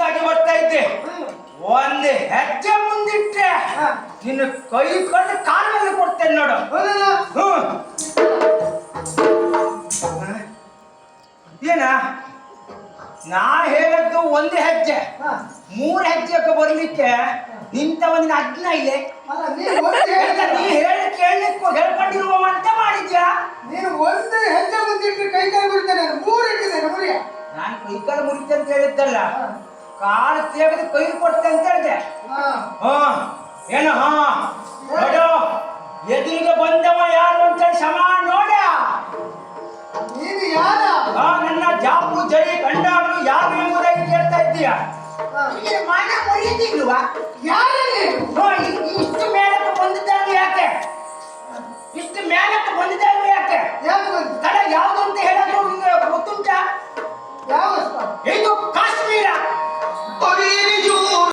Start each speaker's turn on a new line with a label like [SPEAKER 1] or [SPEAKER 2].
[SPEAKER 1] ಹಿಂದಾಗಿ ಬರ್ತಾ ಇದ್ದೆ. ಒಂದೇ ಹೆಜ್ಜೆ ಮುಂದಿಟ್ಟೆ ನಿನ್ನ ಕೈ ಕೊಂಡು ಕಾಲ ಮೇಲೆ ಕೊಡ್ತೇನೆ ನೋಡು. ಏನ ನಾ ಹೇಳದ್ದು ಒಂದೇ ಹೆಜ್ಜೆ, 3 ಹೆಜ್ಜೆಗೆ ಬರ್ಲಿಕ್ಕೆ ನಿಂತ ಒಂದಿನ ಅಜ್ಞ ಇಲ್ಲೇ. ನೀ ಹೇಳಿ ಕೇಳಲಿಕ್ಕೂ ಹೇಳ್ಕೊಂಡಿರುವ ಅಂತ ಮಾಡಿದ್ಯಾ?
[SPEAKER 2] ನೀನು ಒಂದೇ ಹೆಜ್ಜೆ ಮುಂದಿಟ್ಟು ಕೈ ಕಾಲು ಮುರಿತೇನೆ, 3 ಇಟ್ಟಿದ್ದೇನೆ ಮುರಿಯ.
[SPEAKER 1] ನಾನು ಕೈ ಕಾಲು ಮುರಿತೆ ಅಂತ ಹೇಳಿದ್ದಲ್ಲ, ಕಾಲು ತೆಗೆದು ಕೈ ಕೊಡ್ತೆ ಅಂತ ಹೇಳಿದೆ. ಏನು ನೋಡು, ಎದುರಿಗೆ ಬಂದವ ಯಾರು ಅಂತ ಸಮ ನೋಡ.
[SPEAKER 2] ನೀನು ಯಾರ?
[SPEAKER 1] ನನ್ನ ಜಾಪು ಜಡಿ ಗಂಡಾಳು ಯಾರು ಎಂಬುದಾಗಿ ಕೇಳ್ತಾ ಇದ್ದೀಯ. ಮನ ಮುರಿದಿಲ್ವಾ?
[SPEAKER 2] ಯಾರು
[SPEAKER 1] ಇಷ್ಟು ಮೇಲಕ್ಕೆ ಬಂದಿದ್ದಾನೆ ಯಾಕೆ? ಇಷ್ಟು ಮೇಲಕ್ಕೆ ಬಂದಿದ್ದಾನೆ ಯಾಕೆ?
[SPEAKER 2] ಯಾಕೆ ಬಂದ?
[SPEAKER 1] ಸ್ಥಳ ಯಾವುದು ಅಂತ ಹೇಳೋದು ನಿಮಗೆ ಗೊತ್ತುಂಟ?
[SPEAKER 2] ಯಾವ
[SPEAKER 1] ಇದು